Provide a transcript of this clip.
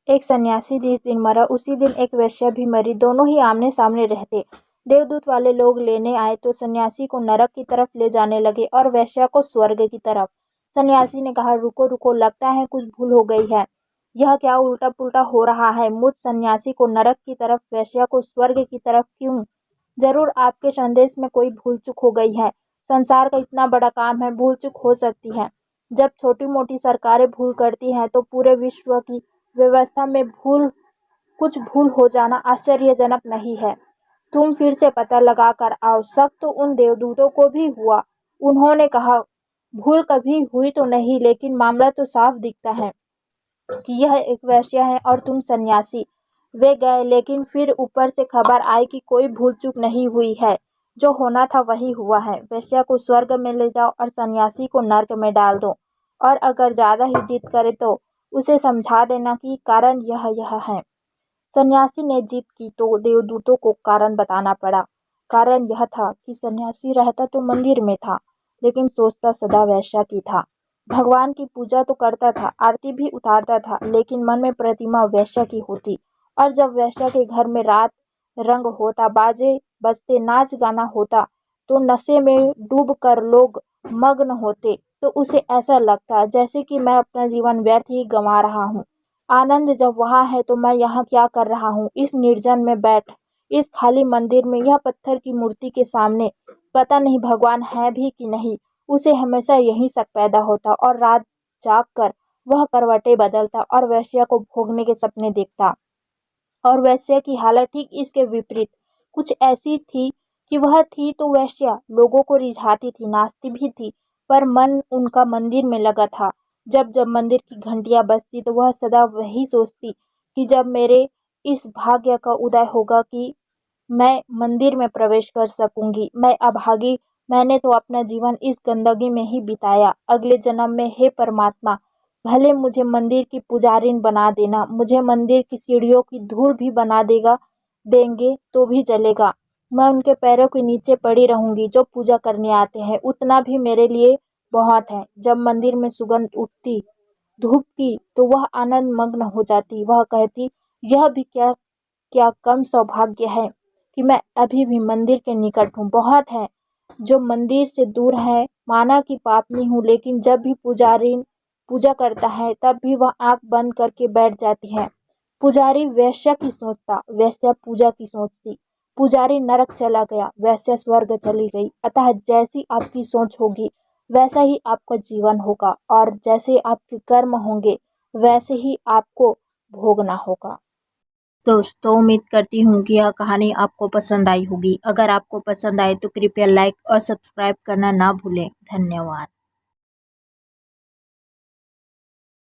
एक सन्यासी जिस दिन मरा उसी दिन एक वेश्या भी मरी। दोनों ही आमने सामने रहते। देवदूत वाले लोग लेने आए तो सन्यासी को नरक की तरफ ले जाने लगे और वेश्या को स्वर्ग की तरफ। सन्यासी ने कहा, रुको रुको, लगता है कुछ भूल हो गई है। यह क्या उल्टा पुल्टा हो रहा है? मुझ सन्यासी को नरक की तरफ, वेश्या को स्वर्ग की तरफ क्यों? जरूर आपके संदेश में कोई भूल चूक हो गई है। संसार का इतना बड़ा काम है, भूल चूक हो सकती है। जब छोटी मोटी सरकारें भूल करती हैं तो पूरे विश्व की व्यवस्था में कुछ भूल हो जाना आश्चर्यजनक नहीं है। तुम फिर से पता लगा कर आओ। शक तो उन देवदूतों को भी हुआ। उन्होंने कहा, भूल कभी हुई तो नहीं, लेकिन मामला तो साफ दिखता है कि यह एक वेश्या है और तुम सन्यासी। वे गए, लेकिन फिर ऊपर से खबर आई कि कोई भूल चूक नहीं हुई है। जो होना था वही हुआ है। वेश्या को स्वर्ग में ले जाओ और सन्यासी को नर्क में डाल दो। और अगर ज्यादा ही जिद करे तो उसे समझा देना कि कारण यह है। सन्यासी ने जिद की तो देवदूतों को कारण बताना पड़ा। कारण यह था कि सन्यासी रहता तो मंदिर में था, लेकिन सोचता सदा वेश्या की था। भगवान की पूजा तो करता था, आरती भी उतारता था, लेकिन मन में प्रतिमा वेश्या की होती। और जब वेश्या के घर में रात रंग होता, बाजे बजते, नाच गाना होता, तो नशे में डूब कर लोग मग्न होते, तो उसे ऐसा लगता जैसे कि मैं अपना जीवन व्यर्थ ही गंवा रहा हूँ। आनंद जब वहाँ है तो मैं यहाँ क्या कर रहा हूँ, इस निर्जन में बैठ, इस खाली मंदिर में, यह पत्थर की मूर्ति के सामने। पता नहीं भगवान है भी कि नहीं। उसे हमेशा यही शक पैदा होता और रात जाग कर वह करवटें बदलता और वेश्या को भोगने के सपने देखता। और वेश्या की हालत ठीक इसके विपरीत कुछ ऐसी थी कि वह थी तो वेश्या, लोगों को रिझाती थी, नाचती भी थी, पर मन उनका मंदिर में लगा था। जब जब मंदिर की घंटियां बजती तो वह सदा वही सोचती कि जब मेरे इस भाग्य का उदय होगा कि मैं मंदिर में प्रवेश कर सकूंगी। मैं अभागी, मैंने तो अपना जीवन इस गंदगी में ही बिताया। अगले जन्म में हे परमात्मा, भले मुझे मंदिर की पुजारिन बना देना, मुझे मंदिर की सीढ़ियों की धूल भी बना देंगे तो भी चलेगा। मैं उनके पैरों के नीचे पड़ी रहूंगी जो पूजा करने आते हैं, उतना भी मेरे लिए बहुत है। जब मंदिर में सुगंध उठती धूप की तो वह आनंद मग्न हो जाती। वह कहती, यह भी क्या क्या कम सौभाग्य है कि मैं अभी भी मंदिर के निकट हूँ। बहुत है जो मंदिर से दूर है, माना कि पापनी हूँ, लेकिन जब भी पुजारी पूजा करता है तब भी वह आंख बंद करके बैठ जाती है। पुजारी वेश्या की सोचता, वेश्या पूजा की सोचती। पुजारी नरक चला गया, वेश्या स्वर्ग चली गई। अतः जैसी आपकी सोच होगी वैसा ही आपका जीवन होगा, और जैसे आपके कर्म होंगे वैसे ही आपको भोगना होगा। दोस्तों, उम्मीद करती हूँ कि यह कहानी आपको पसंद आई होगी। अगर आपको पसंद आए तो कृपया लाइक और सब्सक्राइब करना ना भूलें। धन्यवाद।